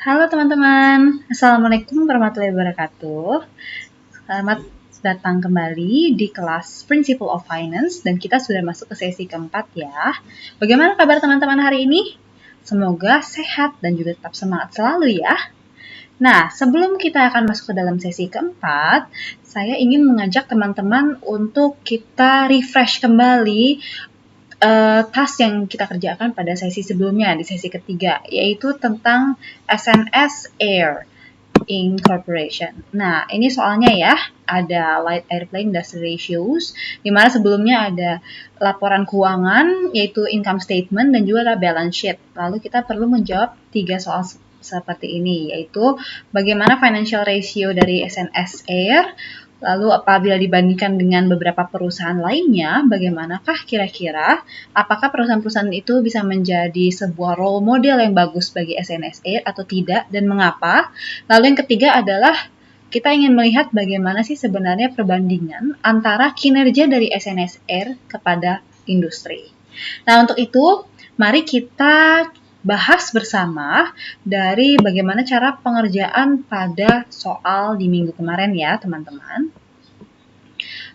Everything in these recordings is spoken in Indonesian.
Halo teman-teman, Assalamualaikum warahmatullahi wabarakatuh. Selamat datang kembali di kelas Principle of Finance dan kita sudah masuk ke sesi keempat ya. Bagaimana kabar teman-teman hari ini? Semoga sehat dan juga tetap semangat selalu ya. Nah, sebelum kita akan masuk ke dalam sesi keempat, saya ingin mengajak teman-teman untuk kita refresh kembali task yang kita kerjakan pada sesi sebelumnya, di sesi ketiga, yaitu tentang SNS Air Incorporation. Nah, ini soalnya ya, ada Light Airplane Industry Ratios, di mana sebelumnya ada laporan keuangan, yaitu income statement, dan juga ada balance sheet. Lalu kita perlu menjawab 3 soal seperti ini, yaitu bagaimana financial ratio dari SNS Air, lalu apabila dibandingkan dengan beberapa perusahaan lainnya, bagaimanakah kira-kira apakah perusahaan-perusahaan itu bisa menjadi sebuah role model yang bagus bagi SNS Air atau tidak dan mengapa? Lalu yang ketiga adalah kita ingin melihat bagaimana sih sebenarnya perbandingan antara kinerja dari SNS Air kepada industri. Nah, untuk itu mari kita bahas bersama dari bagaimana cara pengerjaan pada soal di minggu kemarin ya, teman-teman.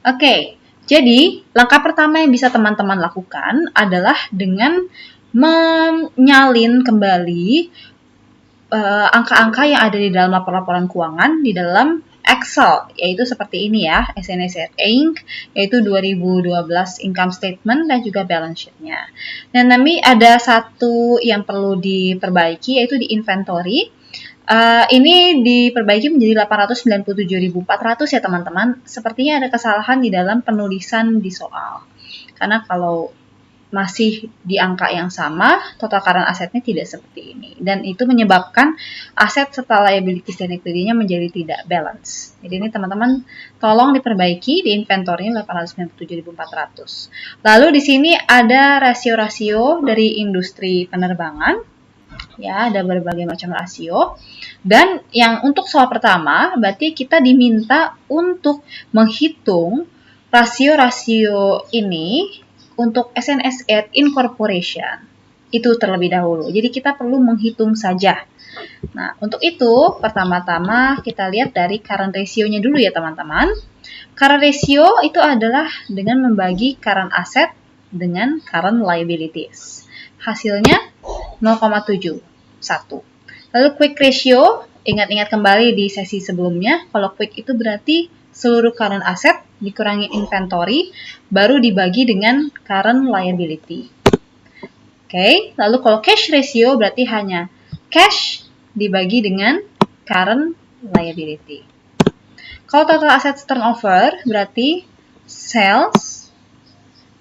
Oke, jadi langkah pertama yang bisa teman-teman lakukan adalah dengan menyalin kembali angka-angka yang ada di dalam laporan keuangan di dalam Excel, yaitu seperti ini ya, SNS Inc., yaitu 2012 income statement dan juga balance sheet-nya. Dan nanti ada satu yang perlu diperbaiki, yaitu di inventory. Ini diperbaiki menjadi 897.400 ya teman-teman. Sepertinya ada kesalahan di dalam penulisan di soal. Karena kalau masih di angka yang sama, total current asetnya tidak seperti ini. Dan itu menyebabkan aset serta liabilities dan equity-nya menjadi tidak balance. Jadi ini teman-teman tolong diperbaiki di inventory-nya 897.400. Lalu di sini ada rasio-rasio dari industri penerbangan. Ya, ada berbagai macam rasio. Dan yang untuk soal pertama, berarti kita diminta untuk menghitung rasio-rasio ini untuk SNS Air Incorporation. Itu terlebih dahulu. Jadi kita perlu menghitung saja. Nah, untuk itu, pertama-tama kita lihat dari current ratio-nya dulu ya teman-teman. Current ratio itu adalah dengan membagi current asset dengan current liabilities. Hasilnya 0,71. Lalu quick ratio, ingat-ingat kembali di sesi sebelumnya, kalau quick itu berarti seluruh current asset dikurangi inventory, baru dibagi dengan current liability. Oke, lalu kalau cash ratio berarti hanya cash dibagi dengan current liability. Kalau total assets turnover berarti sales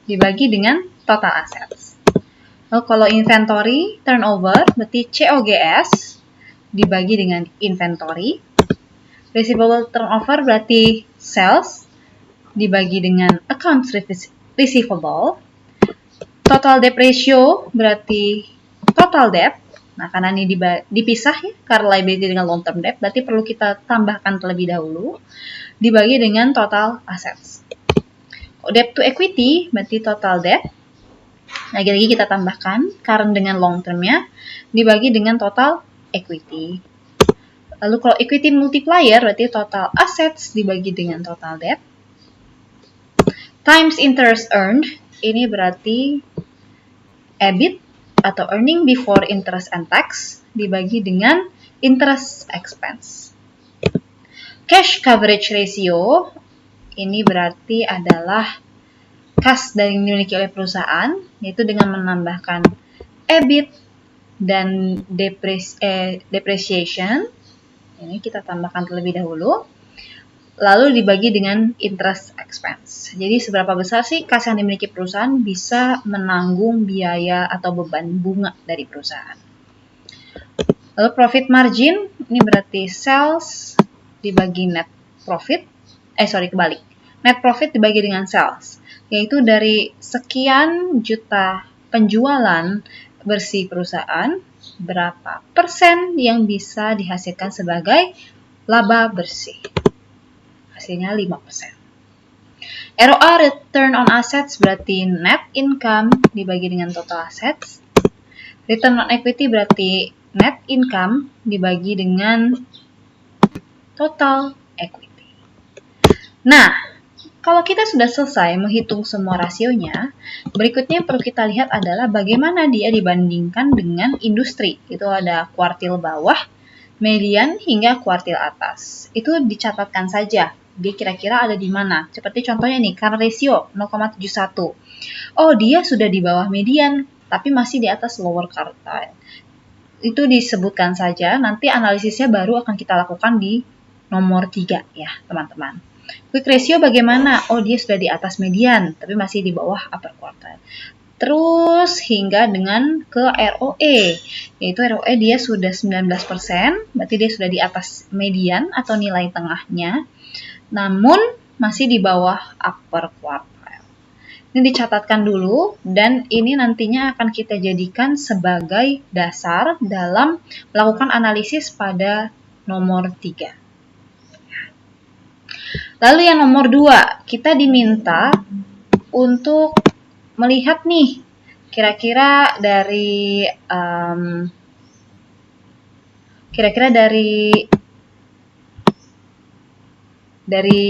dibagi dengan total assets. Lalu kalau inventory turnover berarti COGS dibagi dengan inventory. Receivable turnover berarti sales dibagi dengan accounts receivable. Total debt ratio berarti total debt. Nah, karena ini dipisah ya, current liability dengan long term debt, berarti perlu kita tambahkan terlebih dahulu. Dibagi dengan total assets. Debt to equity berarti total debt. Lagi-lagi kita tambahkan current dengan long term-nya dibagi dengan total equity. Lalu kalau equity multiplier berarti total assets dibagi dengan total debt. Times interest earned, ini berarti EBIT atau earning before interest and tax dibagi dengan interest expense. Cash coverage ratio, ini berarti adalah kas yang dimiliki oleh perusahaan, yaitu dengan menambahkan EBIT dan depreciation. Ini kita tambahkan terlebih dahulu. Lalu dibagi dengan interest expense. Jadi seberapa besar sih kas yang dimiliki perusahaan bisa menanggung biaya atau beban bunga dari perusahaan. Lalu profit margin, ini berarti sales dibagi net profit. Kebalik. Net profit dibagi dengan sales. Yaitu dari sekian juta penjualan bersih perusahaan, berapa persen yang bisa dihasilkan sebagai laba bersih. Hasilnya 5%. ROA, return on assets, berarti net income dibagi dengan total assets. Return on equity berarti net income dibagi dengan total equity. Nah, kalau kita sudah selesai menghitung semua rasionya, berikutnya yang perlu kita lihat adalah bagaimana dia dibandingkan dengan industri. Itu ada kuartil bawah, median, hingga kuartil atas. Itu dicatatkan saja, dia kira-kira ada di mana. Seperti contohnya nih, current ratio 0,71. Oh, dia sudah di bawah median, tapi masih di atas lower quartile. Itu disebutkan saja, nanti analisisnya baru akan kita lakukan di nomor 3 ya, teman-teman. Quick ratio bagaimana? Oh, dia sudah di atas median, tapi masih di bawah upper quartile. Terus hingga dengan ke ROE, yaitu ROE dia sudah 19%, berarti dia sudah di atas median atau nilai tengahnya, namun masih di bawah upper quartile. Ini dicatatkan dulu, dan ini nantinya akan kita jadikan sebagai dasar dalam melakukan analisis pada nomor 3. Lalu yang nomor 2, kita diminta untuk melihat nih, kira-kira dari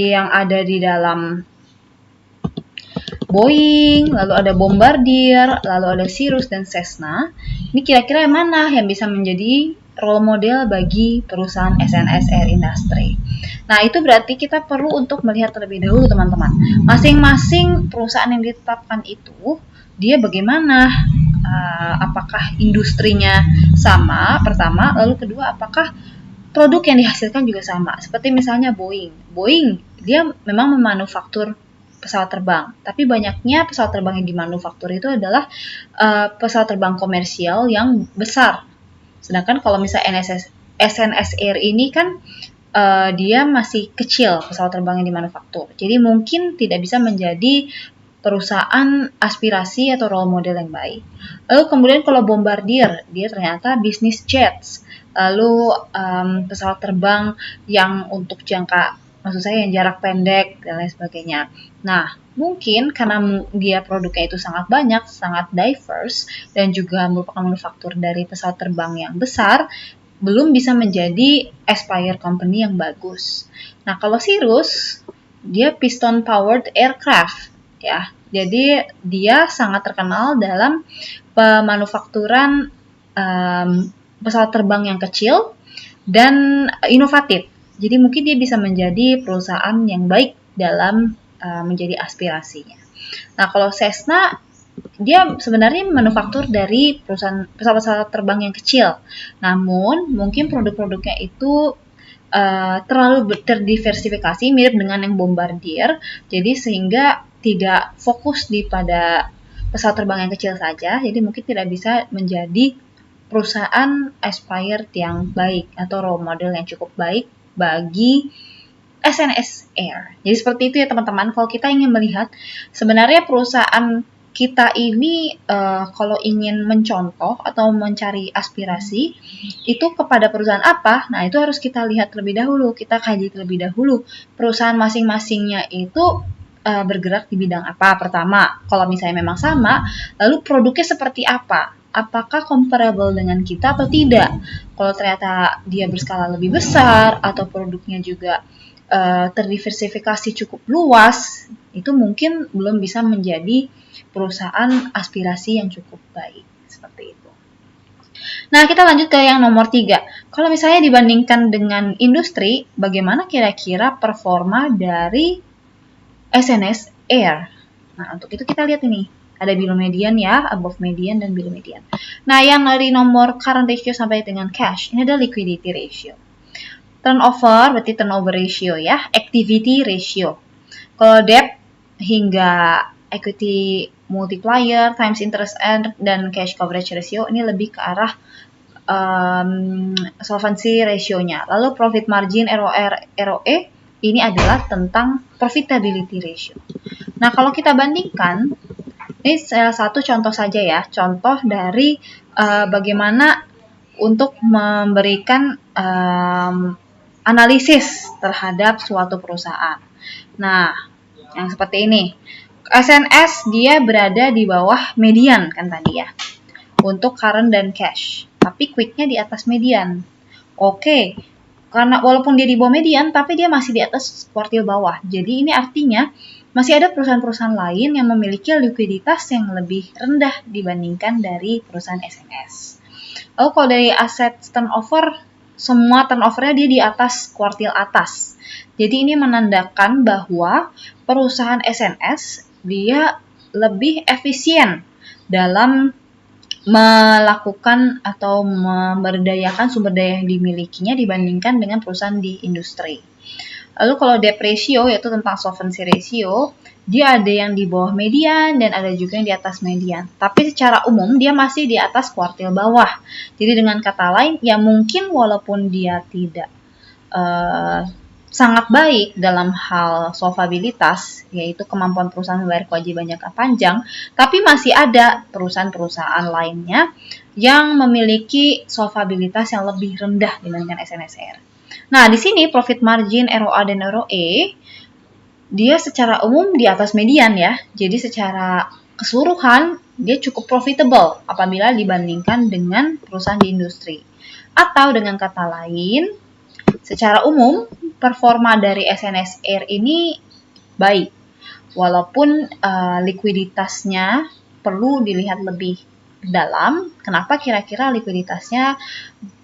yang ada di dalam Boeing, lalu ada Bombardier, lalu ada Cirrus dan Cessna. Ini kira-kira yang mana yang bisa menjadi role model bagi perusahaan SNS Air Industry. Nah, itu berarti kita perlu untuk melihat terlebih dahulu, teman-teman. Masing-masing perusahaan yang ditetapkan itu, dia bagaimana? Apakah industrinya sama, pertama. Lalu kedua, apakah produk yang dihasilkan juga sama? Seperti misalnya Boeing. Boeing, dia memang memanufaktur pesawat terbang, tapi banyaknya pesawat terbang yang dimanufaktur itu adalah pesawat terbang komersial yang besar. Sedangkan kalau misalnya SNS Air ini kan dia masih kecil pesawat terbang yang dimanufaktur. Jadi mungkin tidak bisa menjadi perusahaan aspirasi atau role model yang baik. Lalu kemudian kalau Bombardier, dia ternyata business jets. Lalu pesawat terbang yang untuk maksud saya yang jarak pendek dan lain sebagainya. Nah, mungkin karena dia produknya itu sangat banyak, sangat diverse, dan juga merupakan manufaktur dari pesawat terbang yang besar, belum bisa menjadi aspire company yang bagus. Nah, kalau Cirrus, dia piston powered aircraft, ya. Jadi dia sangat terkenal dalam pemanufakturan pesawat terbang yang kecil dan inovatif. Jadi mungkin dia bisa menjadi perusahaan yang baik dalam menjadi aspirasinya. Nah, kalau Cessna, dia sebenarnya manufaktur dari perusahaan pesawat-pesawat terbang yang kecil. Namun, mungkin produk-produknya itu terlalu terdiversifikasi, mirip dengan yang Bombardier. Jadi sehingga tidak fokus pada pesawat terbang yang kecil saja. Jadi mungkin tidak bisa menjadi perusahaan aspired yang baik atau role model yang cukup baik bagi SNS Air. Jadi seperti itu ya teman-teman. Kalau kita ingin melihat sebenarnya perusahaan kita ini kalau ingin mencontoh atau mencari aspirasi itu kepada perusahaan apa, nah itu harus kita lihat terlebih dahulu, kita kaji terlebih dahulu perusahaan masing-masingnya itu bergerak di bidang apa. Pertama, kalau misalnya memang sama, lalu produknya seperti apa, apakah comparable dengan kita atau tidak. Kalau ternyata dia berskala lebih besar atau produknya juga terdiversifikasi cukup luas, itu mungkin belum bisa menjadi perusahaan aspirasi yang cukup baik. Seperti itu. Nah, kita lanjut ke yang nomor 3. Kalau misalnya dibandingkan dengan industri, bagaimana kira-kira performa dari SNS Air? Nah, untuk itu kita lihat ini. Ada below median ya, above median, dan below median. Nah, yang dari nomor current ratio sampai dengan cash, ini ada liquidity ratio. Turnover, berarti turnover ratio ya, activity ratio. Kalau debt hingga equity multiplier times interest earned dan cash coverage ratio, ini lebih ke arah solvency ratio-nya. Lalu profit margin ROE, ini adalah tentang profitability ratio. Nah, kalau kita bandingkan, ini salah satu contoh saja ya, contoh dari bagaimana untuk memberikan analisis terhadap suatu perusahaan. Nah, yang seperti ini. SNS dia berada di bawah median kan tadi ya, untuk current dan cash. tapi quicknya di atas median. Oke, karena walaupun dia di bawah median, tapi dia masih di atas kuartil bawah. Jadi ini artinya masih ada perusahaan-perusahaan lain yang memiliki likuiditas yang lebih rendah dibandingkan dari perusahaan SNS. Lalu kalau dari aset turnover, semua turnovernya dia di atas kuartil atas. Jadi ini menandakan bahwa perusahaan SNS dia lebih efisien dalam melakukan atau memberdayakan sumber daya yang dimilikinya dibandingkan dengan perusahaan di industri. Lalu kalau debt ratio, yaitu tentang solvency ratio, dia ada yang di bawah median dan ada juga yang di atas median. Tapi secara umum dia masih di atas kuartil bawah. Jadi dengan kata lain, ya mungkin walaupun dia tidak sangat baik dalam hal solvabilitas, yaitu kemampuan perusahaan membayar kewajiban jangka panjang, tapi masih ada perusahaan-perusahaan lainnya yang memiliki solvabilitas yang lebih rendah dibandingkan SNSR. Nah, di sini profit margin, ROA dan ROE, dia secara umum di atas median ya. Jadi secara keseluruhan, dia cukup profitable apabila dibandingkan dengan perusahaan di industri. Atau dengan kata lain, secara umum, performa dari SNSR ini baik, walaupun likuiditasnya perlu dilihat lebih dalam. Kenapa kira-kira likuiditasnya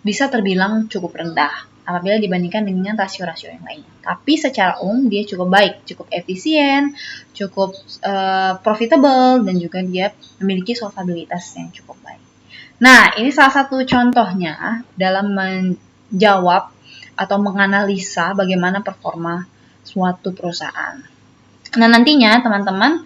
bisa terbilang cukup rendah apabila dibandingkan dengan rasio-rasio yang lainnya. Tapi secara umum dia cukup baik, cukup efisien, cukup profitable, dan juga dia memiliki solvabilitas yang cukup baik. Nah, ini salah satu contohnya dalam menjawab atau menganalisa bagaimana performa suatu perusahaan. Nah, nantinya teman-teman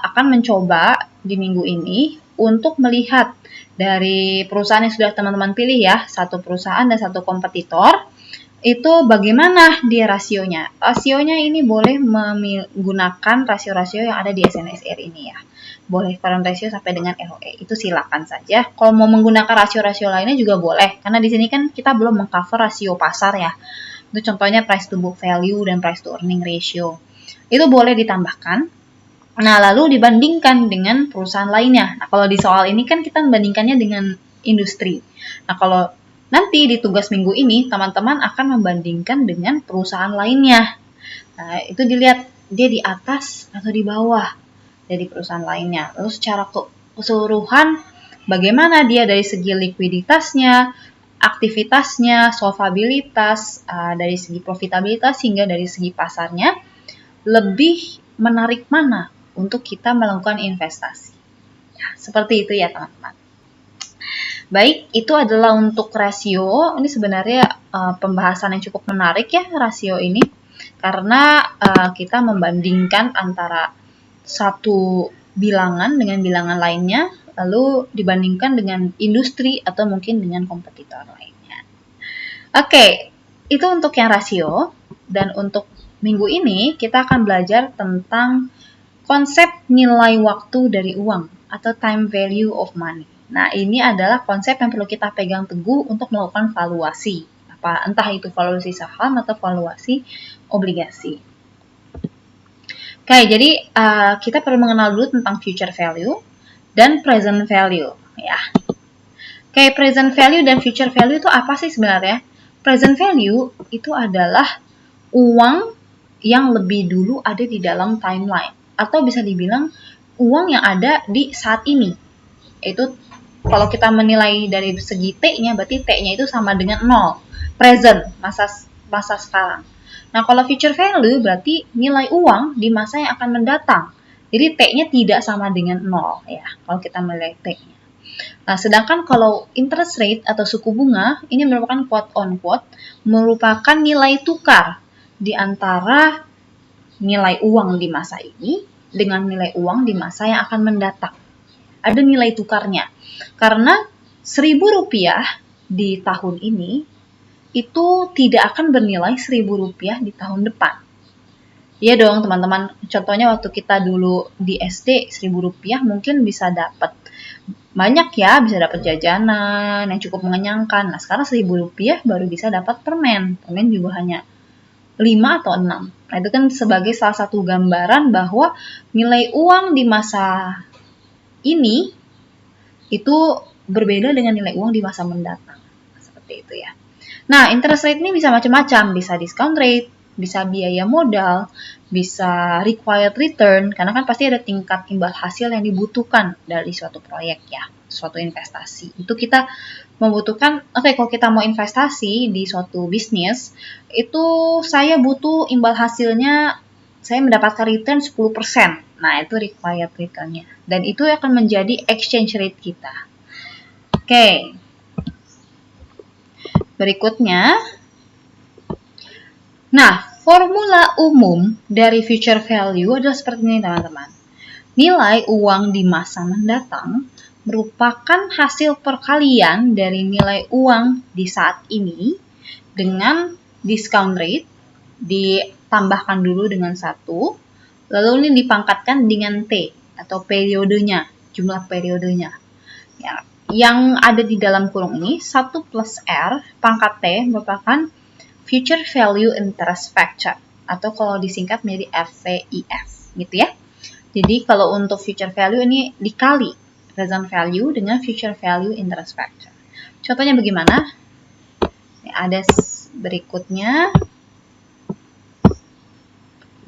akan mencoba di minggu ini untuk melihat dari perusahaan yang sudah teman-teman pilih ya, satu perusahaan dan satu kompetitor, itu bagaimana dia rasionya. Rasionya ini boleh menggunakan rasio-rasio yang ada di SNSR ini ya. Boleh current ratio sampai dengan ROE, itu silakan saja. Kalau mau menggunakan rasio-rasio lainnya juga boleh, karena di sini kan kita belum mengcover rasio pasar ya. Itu contohnya price to book value dan price to earning ratio. Itu boleh ditambahkan. Nah, lalu dibandingkan dengan perusahaan lainnya. Nah, kalau di soal ini kan kita membandingkannya dengan industri. Nah, kalau nanti di tugas minggu ini, teman-teman akan membandingkan dengan perusahaan lainnya. Nah, itu dilihat dia di atas atau di bawah dari perusahaan lainnya. Lalu secara keseluruhan, bagaimana dia dari segi likuiditasnya, aktivitasnya, solvabilitas, dari segi profitabilitas hingga dari segi pasarnya, lebih menarik mana untuk kita melakukan investasi. Ya, seperti itu ya teman-teman. Baik, itu adalah untuk rasio. Ini sebenarnya pembahasan yang cukup menarik ya, rasio ini. Karena kita membandingkan antara satu bilangan dengan bilangan lainnya, lalu dibandingkan dengan industri atau mungkin dengan kompetitor lainnya. Oke, itu untuk yang rasio. Dan untuk minggu ini kita akan belajar tentang konsep nilai waktu dari uang atau time value of money. Nah, ini adalah konsep yang perlu kita pegang teguh untuk melakukan valuasi. Entah itu valuasi saham atau valuasi obligasi. Oke, jadi kita perlu mengenal dulu tentang future value dan present value, ya. Oke, present value dan future value itu apa sih sebenarnya? Present value itu adalah uang yang lebih dulu ada di dalam timeline, atau bisa dibilang uang yang ada di saat ini. Itu kalau kita menilai dari segi T-nya, berarti T-nya itu sama dengan 0, present, masa sekarang. Nah, kalau future value berarti nilai uang di masa yang akan mendatang. Jadi T-nya tidak sama dengan 0 ya, kalau kita menilai T-nya. Nah, sedangkan kalau interest rate atau suku bunga, ini merupakan quote on quote, merupakan nilai tukar di antara nilai uang di masa ini dengan nilai uang di masa yang akan mendatang. Ada nilai tukarnya. Karena Rp1.000 di tahun ini itu tidak akan bernilai Rp1.000 di tahun depan. Iya dong teman-teman, contohnya waktu kita dulu di SD Rp1.000 mungkin bisa dapat banyak ya, bisa dapat jajanan yang cukup mengenyangkan. Nah sekarang Rp1.000 baru bisa dapat permen juga hanya 5 atau 6. Nah itu kan sebagai salah satu gambaran bahwa nilai uang di masa ini itu berbeda dengan nilai uang di masa mendatang. Seperti itu ya. Nah, interest rate ini bisa macam-macam, bisa discount rate, bisa biaya modal, bisa required return, karena kan pasti ada tingkat imbal hasil yang dibutuhkan dari suatu proyek ya, suatu investasi. Itu kita membutuhkan, oke, kalau kita mau investasi di suatu bisnis, itu saya butuh imbal hasilnya, saya mendapatkan return 10%. Nah, itu required return-nya. Dan itu akan menjadi exchange rate kita. Oke. Berikutnya, nah, formula umum dari future value adalah seperti ini teman-teman. Nilai uang di masa mendatang merupakan hasil perkalian dari nilai uang di saat ini dengan discount rate, ditambahkan dulu dengan 1, lalu ini dipangkatkan dengan T atau periodenya, jumlah periodenya. Ya, yang ada di dalam kurung ini 1 plus R pangkat T merupakan future value interest factor atau kalau disingkat menjadi FVIF gitu ya. Jadi kalau untuk future value ini dikali present value dengan future value interest factor. Contohnya bagaimana? Ada berikutnya.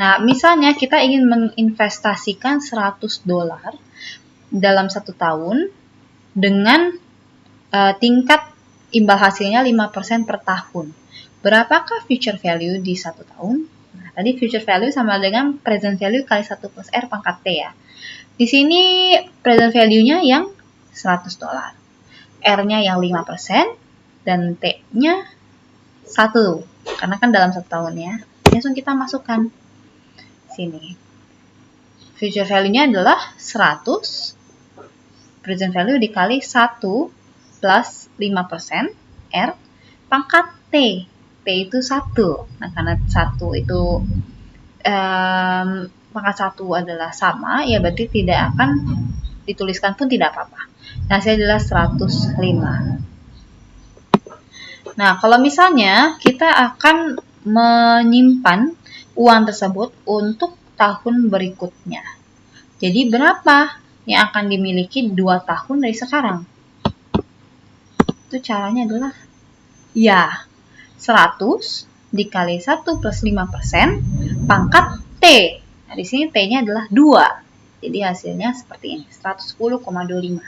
Nah, misalnya kita ingin menginvestasikan $100 dalam 1 tahun dengan tingkat imbal hasilnya 5% per tahun. Berapakah future value di 1 tahun? Nah, tadi future value sama dengan present value kali 1 plus R pangkat T ya. Di sini present value-nya yang $100. R-nya yang 5% dan T-nya 1. Karena kan dalam 1 tahun ya. Langsung kita masukkan sini. Future value-nya adalah 100. Present value dikali 1 plus 5% R pangkat T. T itu 1. Nah, karena 1 itu pangkat 1 adalah sama, ya berarti tidak akan dituliskan pun tidak apa-apa. Nah, hasilnya adalah 105. Nah, kalau misalnya kita akan menyimpan uang tersebut untuk tahun berikutnya. Jadi berapa yang akan dimiliki 2 tahun dari sekarang? Itu caranya adalah ya 100 dikali 1 plus 5% pangkat T. Nah, di sini T-nya adalah 2. Jadi hasilnya seperti ini, 110,25.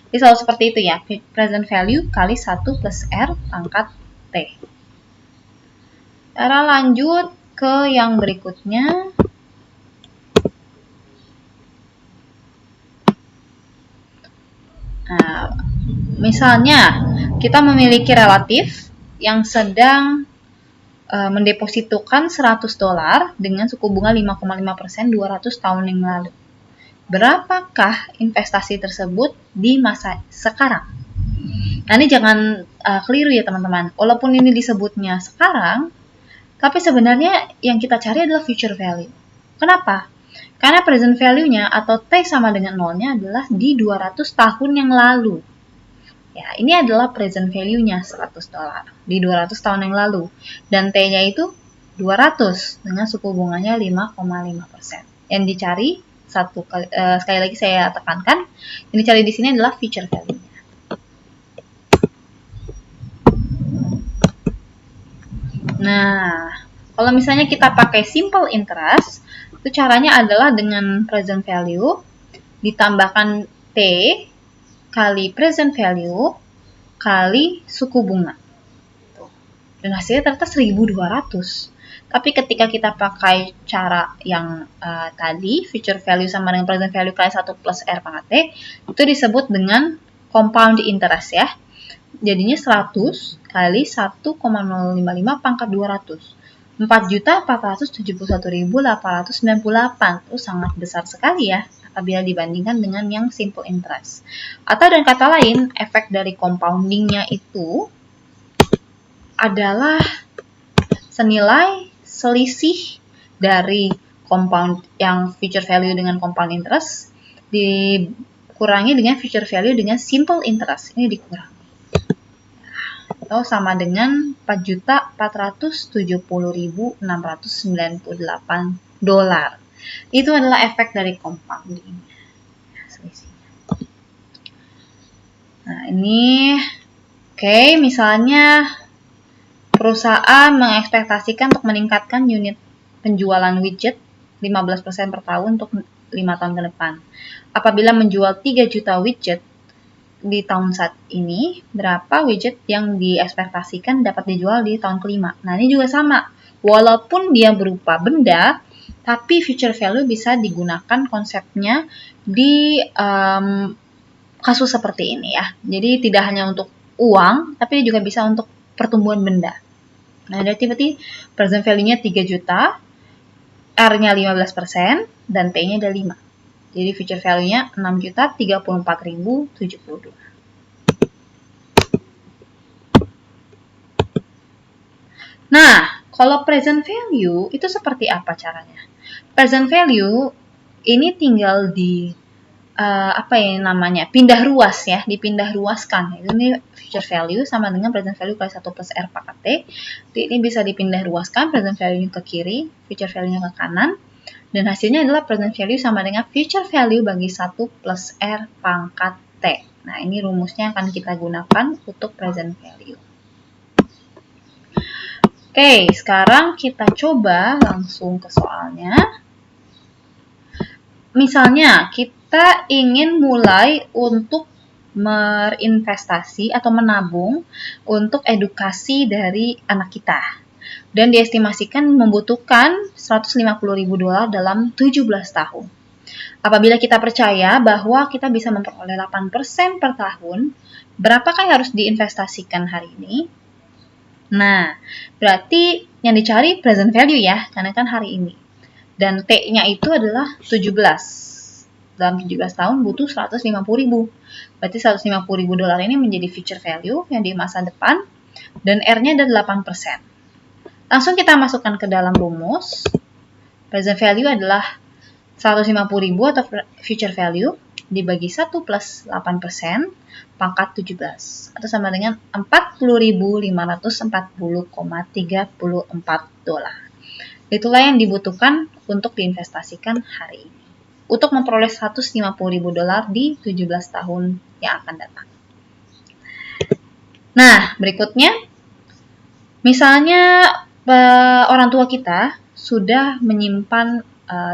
Jadi selalu seperti itu ya, present value kali 1 plus R pangkat T. Cara lanjut ke yang berikutnya. Nah, misalnya kita memiliki relatif yang sedang mendepositokan $100 dengan suku bunga 5,5% 200 tahun yang lalu. Berapakah investasi tersebut di masa sekarang? Nah, ini jangan keliru ya teman-teman. Walaupun ini disebutnya sekarang, tapi sebenarnya yang kita cari adalah future value. Kenapa? Karena present value-nya atau T sama dengan nolnya adalah di 200 tahun yang lalu. Ya, ini adalah present value-nya $100 di 200 tahun yang lalu. Dan T-nya itu 200 dengan suku bunganya 5,5%. Yang dicari sekali lagi saya tekankan, yang dicari di sini adalah future value-nya. Nah, kalau misalnya kita pakai simple interest, itu caranya adalah dengan present value ditambahkan T kali present value kali suku bunga. Dan hasilnya ternyata 1.200. Tapi ketika kita pakai cara yang tadi, future value sama dengan present value kali 1 plus R pangkat T, itu disebut dengan compound interest ya. Jadinya 100 kali 1,055 pangkat 200. 4.471.898. Itu sangat besar sekali ya apabila dibandingkan dengan yang simple interest. Atau dengan kata lain, efek dari compoundingnya itu adalah senilai selisih dari compound yang future value dengan compound interest dikurangi dengan future value dengan simple interest. Ini dikurangi. Atau sama dengan $4.470.698. Itu adalah efek dari compounding. Nah, ini oke, misalnya perusahaan mengekspektasikan untuk meningkatkan unit penjualan widget 15% per tahun untuk 5 tahun ke depan. Apabila menjual 3 juta widget di tahun saat ini, berapa widget yang diekspektasikan dapat dijual di tahun kelima? Nah, ini juga sama. Walaupun dia berupa benda, tapi future value bisa digunakan konsepnya di kasus seperti ini ya. Jadi tidak hanya untuk uang, tapi juga bisa untuk pertumbuhan benda. Nah, berarti present value-nya 3 juta, R-nya 15%, dan P-nya ada 5. Jadi future value-nya 6.034.072. Nah, kalau present value itu seperti apa caranya? Present value ini tinggal di pindah ruas ya, dipindah ruaskan. Ini future value sama dengan present value kali 1 plus R pangkat T. Ini bisa dipindah ruaskan, present value ke kiri, future value ke kanan. Dan hasilnya adalah present value sama dengan future value bagi 1 plus R pangkat T. Nah, ini rumusnya akan kita gunakan untuk present value. Oke, sekarang kita coba langsung ke soalnya. Misalnya, kita ingin mulai untuk berinvestasi atau menabung untuk edukasi dari anak kita. Dan diestimasikan membutuhkan $150.000 dalam 17 tahun. Apabila kita percaya bahwa kita bisa memperoleh 8% per tahun, berapakah yang harus diinvestasikan hari ini? Nah, berarti yang dicari present value ya, karena kan hari ini. Dan T-nya itu adalah 17. Dalam 17 tahun butuh 150.000. Berarti $150.000 ini menjadi future value yang di masa depan. Dan R-nya ada 8%. Langsung kita masukkan ke dalam rumus. Present value adalah 150.000 atau future value dibagi 1 plus 8% pangkat 17. Atau sama dengan $40.540,34. Itulah yang dibutuhkan untuk diinvestasikan hari ini. Untuk memperoleh $150.000 di 17 tahun yang akan datang. Nah, berikutnya, misalnya orang tua kita sudah menyimpan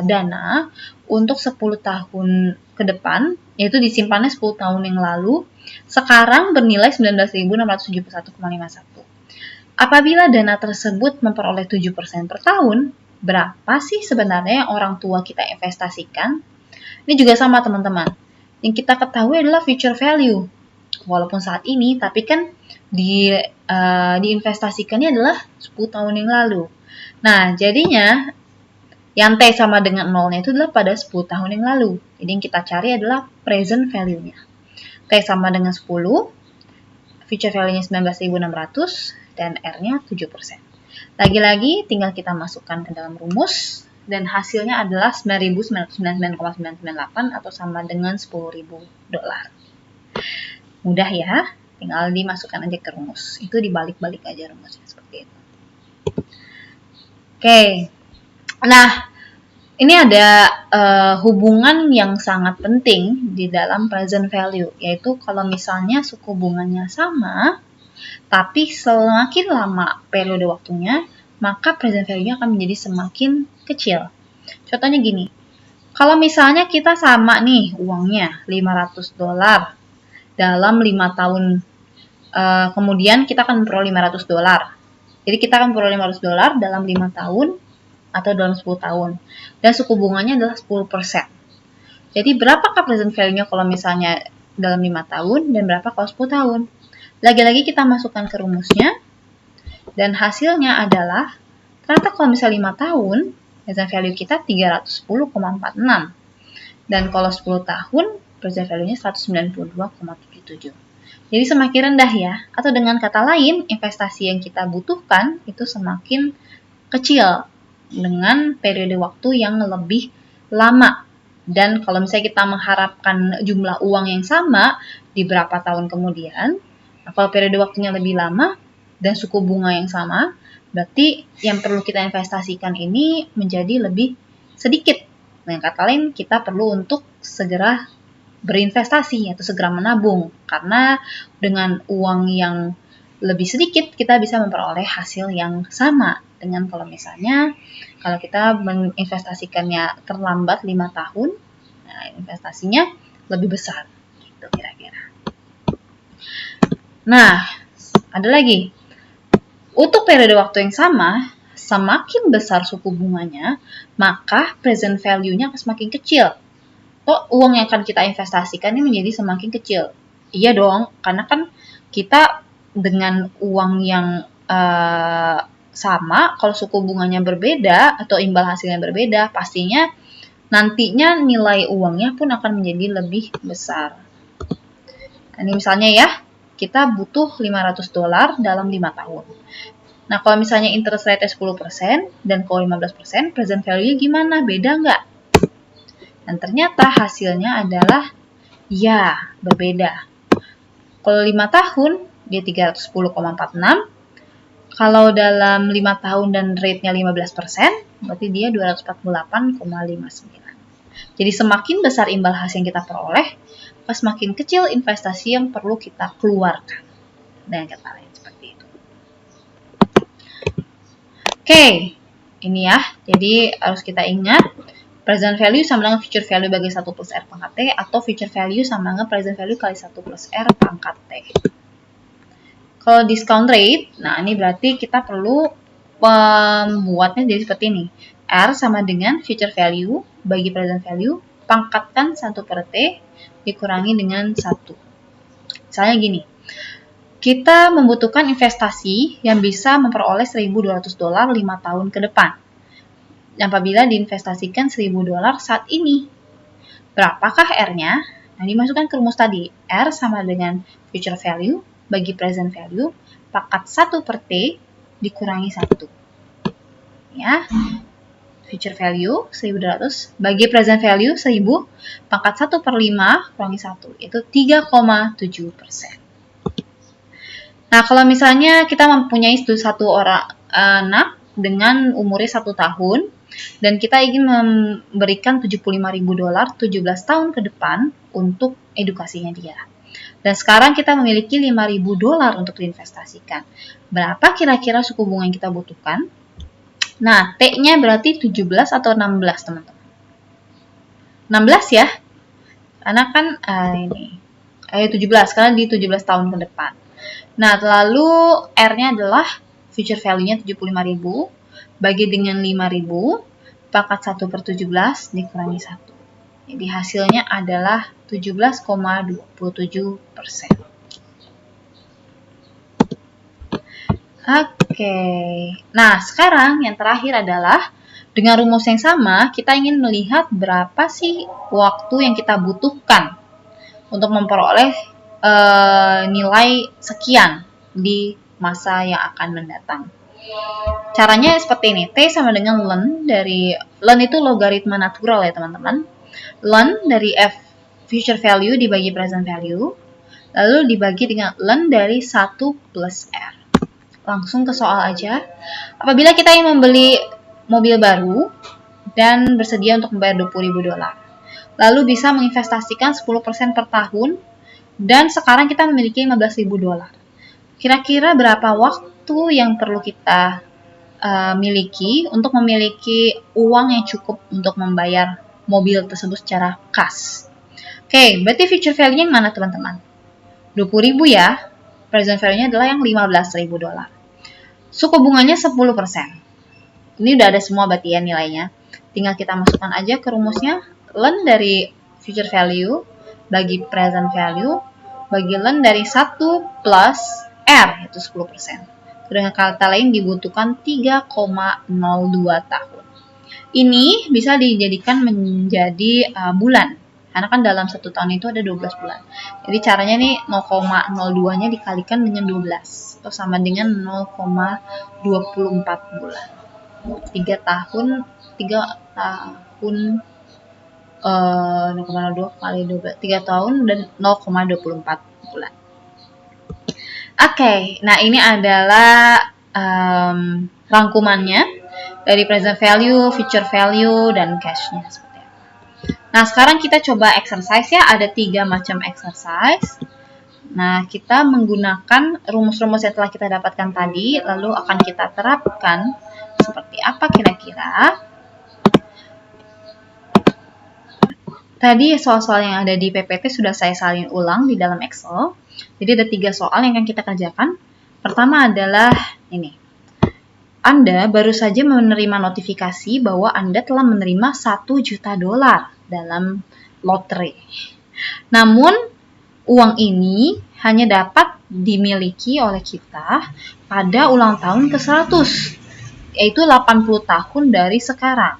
dana untuk 10 tahun ke depan, yaitu disimpannya 10 tahun yang lalu, sekarang bernilai 19.671,51. Apabila dana tersebut memperoleh 7% per tahun, berapa sih sebenarnya yang orang tua kita investasikan? Ini juga sama teman-teman. Yang kita ketahui adalah future value. Walaupun saat ini, tapi kan diinvestasikannya adalah 10 tahun yang lalu. Nah, jadinya yang T sama dengan 0-nya itu adalah pada 10 tahun yang lalu. Jadi yang kita cari adalah present value-nya. T sama dengan 10, future value-nya 19.600, dan R-nya 7%. Lagi-lagi tinggal kita masukkan ke dalam rumus, dan hasilnya adalah 9.999,998 atau sama dengan $10.000. Mudah ya, tinggal dimasukkan aja ke rumus. Itu dibalik-balik aja rumusnya seperti itu. Oke. Nah, ini ada hubungan yang sangat penting di dalam present value, yaitu kalau misalnya suku bunganya sama, tapi semakin lama periode waktunya, maka present value-nya akan menjadi semakin kecil. Contohnya gini, kalau misalnya kita sama nih uangnya $500 dalam 5 tahun, kemudian kita akan memperoleh $500. Jadi kita akan memperoleh $500 dalam 5 tahun atau dalam 10 tahun. Dan suku bunganya adalah 10%. Jadi berapakah present value-nya kalau misalnya dalam 5 tahun dan berapa kalau 10 tahun? Lagi-lagi kita masukkan ke rumusnya. Dan hasilnya adalah, ternyata kalau misalnya 5 tahun, present value kita 310,46. Dan kalau 10 tahun, present value-nya 192,77. Jadi semakin rendah ya. Atau dengan kata lain, investasi yang kita butuhkan itu semakin kecil dengan periode waktu yang lebih lama. Dan kalau misalnya kita mengharapkan jumlah uang yang sama di berapa tahun kemudian, kalau periode waktunya lebih lama dan suku bunga yang sama, berarti yang perlu kita investasikan ini menjadi lebih sedikit. Dengan kata lain, kita perlu untuk segera berinvestasi atau segera menabung, karena dengan uang yang lebih sedikit kita bisa memperoleh hasil yang sama dengan kalau misalnya kalau kita menginvestasikannya terlambat 5 tahun, nah investasinya lebih besar gitu kira-kira. Nah, ada lagi. Untuk periode waktu yang sama, semakin besar suku bunganya, maka present value-nya akan semakin kecil. Uang yang akan kita investasikan ini menjadi semakin kecil. Iya dong, karena kan kita dengan uang yang sama, kalau suku bunganya berbeda atau imbal hasilnya berbeda, pastinya nantinya nilai uangnya pun akan menjadi lebih besar. Ini misalnya ya, kita butuh $500 dalam 5 tahun. Nah, kalau misalnya interest rate 10% dan kalau 15%, present value gimana? Beda nggak? Dan ternyata hasilnya adalah ya, berbeda. Kalau 5 tahun, dia 310,46. Kalau dalam 5 tahun dan rate-nya 15%, berarti dia 248,59. Jadi semakin besar imbal hasil yang kita peroleh, semakin kecil investasi yang perlu kita keluarkan. Dan kata lain seperti itu. Oke, ini ya. Jadi harus kita ingat present value sama dengan future value bagi 1 plus R pangkat T, atau future value sama dengan present value kali 1 plus R pangkat T. Kalau discount rate, nah ini berarti kita perlu membuatnya jadi seperti ini. R sama dengan future value bagi present value, pangkatkan 1 per T, dikurangi dengan 1. Misalnya gini, kita membutuhkan investasi yang bisa memperoleh $1.200 5 tahun ke depan. Apabila diinvestasikan $1.000 saat ini, berapakah R-nya? Nah, dimasukkan ke rumus tadi. R sama dengan future value bagi present value, pangkat 1 per T, dikurangi 1. Ya, future value 1.200 bagi present value 1.000, pangkat 1 per 5 kurangi 1, itu 3,7%. Nah, kalau misalnya kita mempunyai satu orang anak dengan umurnya 1 tahun, dan kita ingin memberikan $75.000 17 tahun ke depan untuk edukasinya dia. Dan sekarang kita memiliki $5.000 untuk diinvestasikan. Berapa kira-kira suku bunga yang kita butuhkan? Nah, T-nya berarti 17 atau 16, teman-teman? 16 ya? Karena kan ini 17, karena di 17 tahun ke depan. Nah, lalu R-nya adalah future value-nya 75.000 bagi dengan 5.000, pangkat 1 per 17 dikurangi 1. Jadi hasilnya adalah 17,27%. Oke. Nah, sekarang yang terakhir adalah dengan rumus yang sama, kita ingin melihat berapa sih waktu yang kita butuhkan untuk memperoleh nilai sekian di masa yang akan mendatang. Caranya seperti ini. T sama dengan ln dari, ln itu logaritma natural ya teman-teman. Ln dari F future value dibagi present value, lalu dibagi dengan ln dari 1 plus R. Langsung ke soal aja. Apabila kita ingin membeli mobil baru dan bersedia untuk membayar $20.000, lalu bisa menginvestasikan 10% per tahun, dan sekarang kita memiliki $15.000. Kira-kira berapa waktu yang perlu kita miliki untuk memiliki uang yang cukup untuk membayar mobil tersebut secara kas? Oke, berarti future value-nya yang mana teman-teman? 20.000 ya. Present value-nya adalah yang $15.000. Suku bunganya 10%. Ini udah ada semua berarti ya nilainya. Tinggal kita masukkan aja ke rumusnya. Ln dari future value bagi present value bagi ln dari 1 plus R, itu 10%. Dengan kata lain dibutuhkan 3,02 tahun. Ini bisa dijadikan menjadi bulan. Karena kan dalam 1 tahun itu ada 12 bulan. Jadi caranya nih 0,02-nya dikalikan dengan 12. Atau sama dengan 0,24 bulan. 3 tahun 0,02 kali 12, 3 tahun dan 0,24 bulan. Oke, nah ini adalah rangkumannya dari present value, future value, dan cash-nya seperti apa. Nah, sekarang kita coba exercise ya. Ada 3 macam exercise. Nah, kita menggunakan rumus-rumus yang telah kita dapatkan tadi, lalu akan kita terapkan seperti apa kira-kira. Tadi soal-soal yang ada di PPT sudah saya salin ulang di dalam Excel. Jadi ada 3 soal yang akan kita kerjakan. Pertama adalah ini. Anda baru saja menerima notifikasi bahwa Anda telah menerima $1 juta dalam lotre. Namun, uang ini hanya dapat dimiliki oleh kita pada ulang tahun ke-100, yaitu 80 tahun dari sekarang.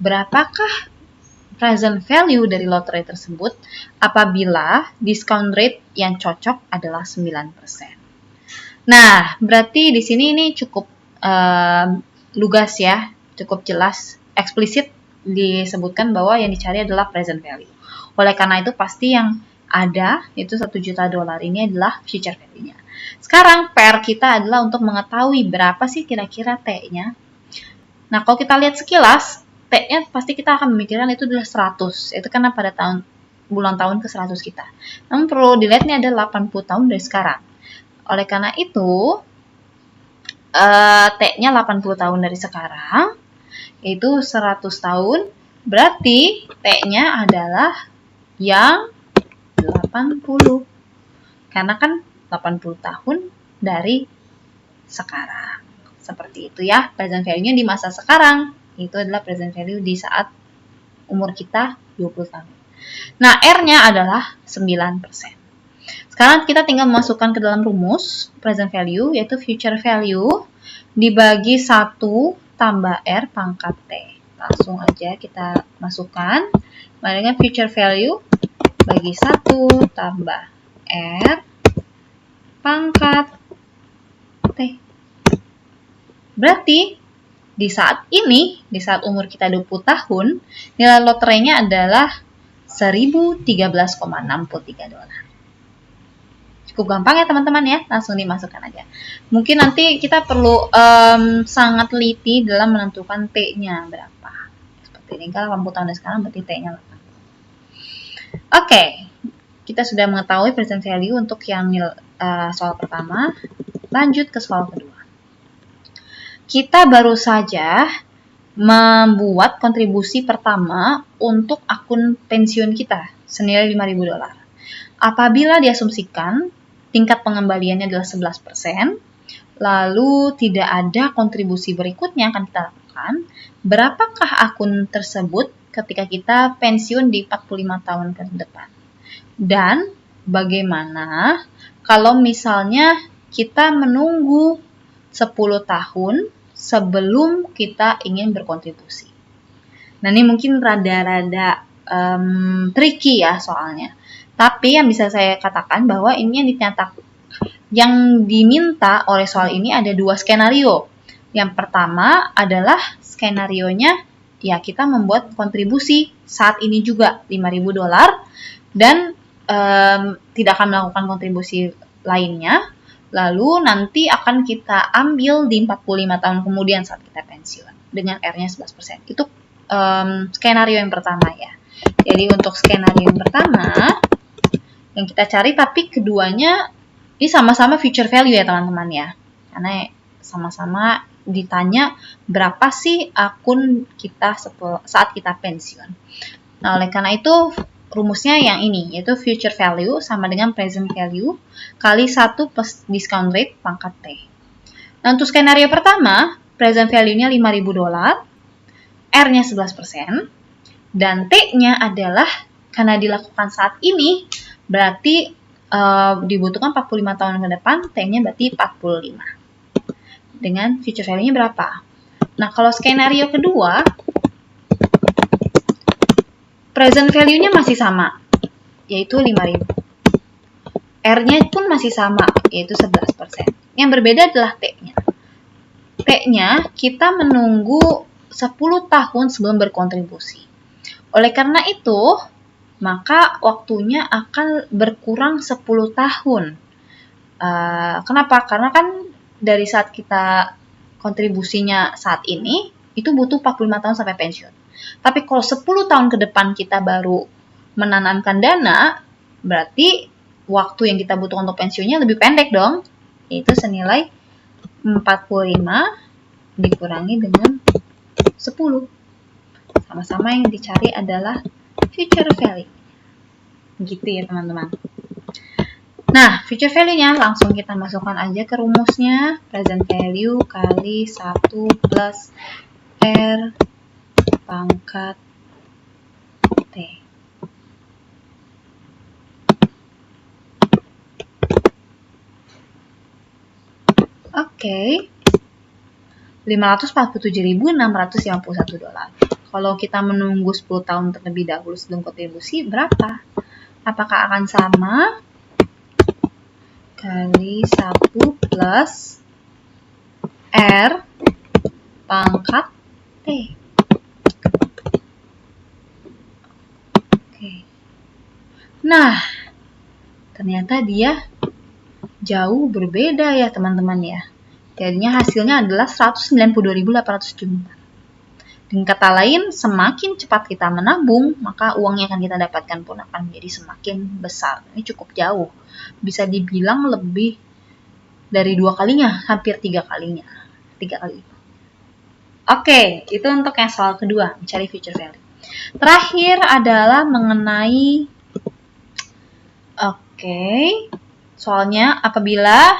Berapakah present value dari lotre tersebut apabila discount rate yang cocok adalah 9%? Nah, berarti di sini ini cukup lugas ya, cukup jelas, eksplisit disebutkan bahwa yang dicari adalah present value. Oleh karena itu pasti yang ada itu $1 juta ini adalah future value-nya. Sekarang PR kita adalah untuk mengetahui berapa sih kira-kira T-nya. Nah, kalau kita lihat sekilas, T-nya pasti kita akan memikirkan itu adalah 100. Itu karena pada bulan tahun ke-100 kita. Namun perlu dilihat ini ada 80 tahun dari sekarang. Oleh karena itu, T-nya 80 tahun dari sekarang, yaitu 100 tahun, berarti T-nya adalah yang 80. Karena kan 80 tahun dari sekarang. Seperti itu ya, present value-nya di masa sekarang. Itu adalah present value di saat umur kita 20 tahun. Nah, R-nya adalah 9%. Sekarang kita tinggal memasukkan ke dalam rumus present value, yaitu future value dibagi 1 tambah R pangkat T. Langsung aja kita masukkan. Dengan future value bagi 1 tambah R pangkat T. Berarti di saat ini, di saat umur kita 20 tahun, nilai loterenya adalah $1.013,63. Cukup gampang ya teman-teman ya, langsung dimasukkan aja. Mungkin nanti kita perlu sangat teliti dalam menentukan T-nya berapa. Seperti ini, kalau 80 tahun sekarang berarti T-nya 8. Oke, kita sudah mengetahui present value untuk yang soal pertama. Lanjut ke soal kedua. Kita baru saja membuat kontribusi pertama untuk akun pensiun kita senilai $5.000. Apabila diasumsikan tingkat pengembaliannya adalah 11%, lalu tidak ada kontribusi berikutnya yang akan kita lakukan, berapakah akun tersebut ketika kita pensiun di 45 tahun ke depan? Dan bagaimana kalau misalnya kita menunggu 10 tahun sebelum kita ingin berkontribusi? Nah, ini mungkin rada-rada tricky ya soalnya. Tapi yang bisa saya katakan bahwa ini yang diminta oleh soal ini ada 2 skenario. Yang pertama adalah skenarionya ya kita membuat kontribusi saat ini juga $5.000 dan tidak akan melakukan kontribusi lainnya. Lalu nanti akan kita ambil di 45 tahun kemudian saat kita pensiun dengan R-nya 11%. Itu skenario yang pertama ya. Jadi untuk skenario yang pertama yang kita cari, tapi keduanya ini sama-sama future value ya teman-teman ya. Karena sama-sama ditanya berapa sih akun kita saat kita pensiun. Nah, oleh karena itu rumusnya yang ini, yaitu future value sama dengan present value kali 1 plus discount rate pangkat T. Nah, untuk skenario pertama, present value-nya $5.000, R-nya 11%, dan T-nya adalah karena dilakukan saat ini, berarti dibutuhkan 45 tahun ke depan, T-nya berarti 45. Dengan future value-nya berapa? Nah, kalau skenario kedua, present value-nya masih sama, yaitu 5.000. R-nya pun masih sama, yaitu 11%. Yang berbeda adalah T-nya. T-nya kita menunggu 10 tahun sebelum berkontribusi. Oleh karena itu, maka waktunya akan berkurang 10 tahun. Kenapa? Karena kan dari saat kita kontribusinya saat ini, itu butuh 45 tahun sampai pensiun. Tapi kalau 10 tahun ke depan kita baru menanamkan dana, berarti waktu yang kita butuhkan untuk pensiunnya lebih pendek dong. Yaitu senilai 45 dikurangi dengan 10. Sama-sama yang dicari adalah future value. Gitu ya teman-teman. Nah, future value-nya langsung kita masukkan aja ke rumusnya. Present value kali 1 plus R pangkat T. Oke. 547.651 dolar. Kalau kita menunggu 10 tahun terlebih dahulu sebelum kontribusi, berapa? Apakah akan sama? Kali 1 plus R pangkat T. Oke. Nah, ternyata dia jauh berbeda ya teman-teman ya. Jadinya hasilnya adalah 192.874. Dengan kata lain, semakin cepat kita menabung, maka uang yang akan kita dapatkan pun akan menjadi semakin besar. Ini cukup jauh. Bisa dibilang lebih dari 2 kalinya, hampir 3 kalinya. 3 kali. Oke, itu untuk yang soal kedua, mencari future value. Terakhir adalah mengenai soalnya apabila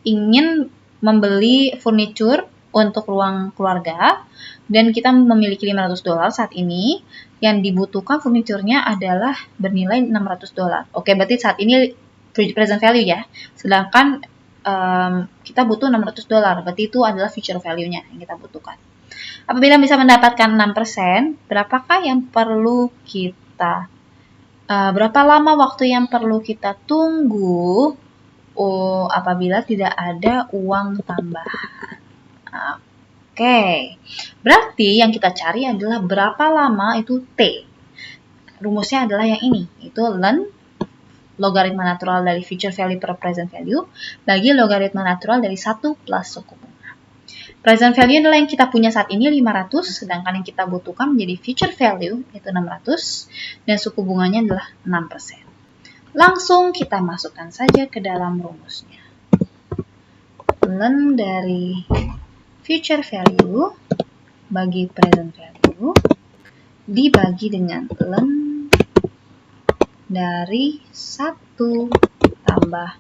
ingin membeli furniture untuk ruang keluarga dan kita memiliki 500 dolar saat ini, yang dibutuhkan furniturnya adalah bernilai 600 dolar. Oke, berarti saat ini present value ya. Sedangkan kita butuh 600 dolar, berarti itu adalah future value-nya yang kita butuhkan. Apabila bisa mendapatkan 6%, berapakah yang perlu kita berapa lama waktu yang perlu kita tunggu apabila tidak ada uang tambahan? Oke, berarti yang kita cari adalah berapa lama itu T. Rumusnya adalah yang ini, itu ln logaritma natural dari future value per present value bagi logaritma natural dari 1 plus suku bunga. Present value adalah yang kita punya saat ini 500, sedangkan yang kita butuhkan menjadi future value itu 600, dan suku bunganya adalah 6%. Langsung kita masukkan saja ke dalam rumusnya. Ln dari future value bagi present value dibagi dengan ln dari 1 tambah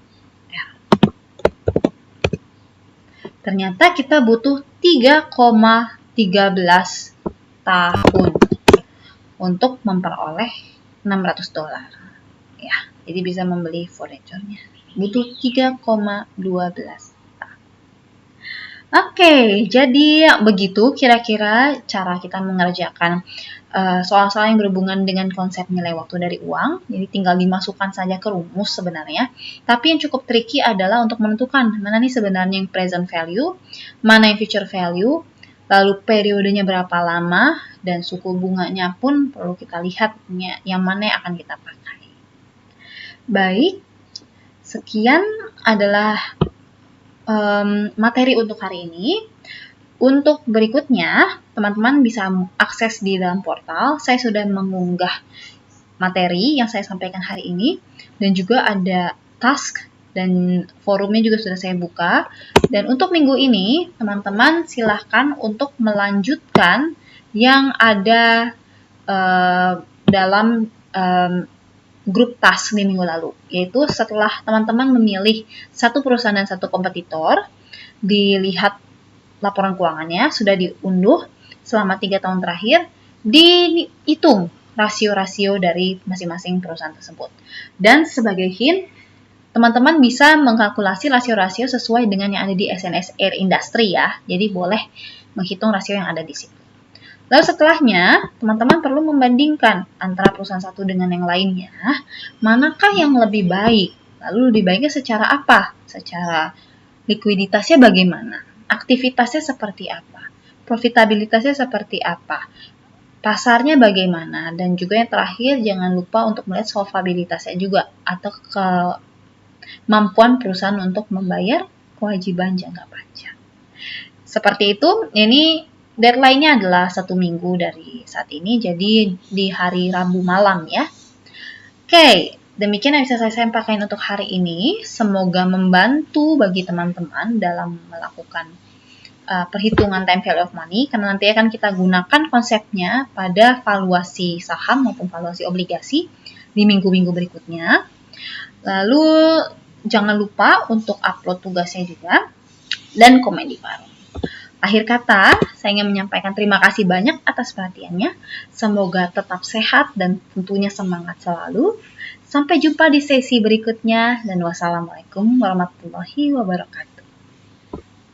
R. Ternyata kita butuh 3,13 tahun untuk memperoleh 600 dolar. Ya, jadi bisa membeli furniture-nya. Butuh 3,12. Oke, jadi begitu kira-kira cara kita mengerjakan soal-soal yang berhubungan dengan konsep nilai waktu dari uang. Jadi tinggal dimasukkan saja ke rumus sebenarnya. Tapi yang cukup tricky adalah untuk menentukan mana nih sebenarnya yang present value, mana yang future value, lalu periodenya berapa lama, dan suku bunganya pun perlu kita lihat yang mana yang akan kita pakai. Baik, sekian adalah materi untuk hari ini. Untuk berikutnya, teman-teman bisa akses di dalam portal. Saya sudah mengunggah materi yang saya sampaikan hari ini, dan juga ada task dan forumnya juga sudah saya buka. Dan untuk minggu ini, teman-teman silahkan untuk melanjutkan yang ada dalam grup task di minggu lalu, yaitu setelah teman-teman memilih satu perusahaan dan satu kompetitor, dilihat laporan keuangannya, sudah diunduh selama 3 tahun terakhir, dihitung rasio-rasio dari masing-masing perusahaan tersebut. Dan sebagai hint, teman-teman bisa mengkalkulasi rasio-rasio sesuai dengan yang ada di SNS Air Industry ya, jadi boleh menghitung rasio yang ada di situ. Lalu setelahnya, teman-teman perlu membandingkan antara perusahaan satu dengan yang lainnya, manakah yang lebih baik, lalu lebih baiknya secara apa? Secara likuiditasnya bagaimana? Aktivitasnya seperti apa? Profitabilitasnya seperti apa? Pasarnya bagaimana? Dan juga yang terakhir, jangan lupa untuk melihat solvabilitasnya juga, atau kemampuan perusahaan untuk membayar kewajiban jangka panjang. Seperti itu, ini Deadline-nya adalah 1 minggu dari saat ini, jadi di hari Rabu malam ya. Oke, demikian yang bisa saya sampaikan untuk hari ini. Semoga membantu bagi teman-teman dalam melakukan perhitungan time value of money, karena nanti akan kita gunakan konsepnya pada valuasi saham maupun valuasi obligasi di minggu-minggu berikutnya. Lalu jangan lupa untuk upload tugasnya juga dan komen di forum. Akhir kata, saya ingin menyampaikan terima kasih banyak atas perhatiannya. Semoga tetap sehat dan tentunya semangat selalu. Sampai jumpa di sesi berikutnya dan wassalamualaikum warahmatullahi wabarakatuh.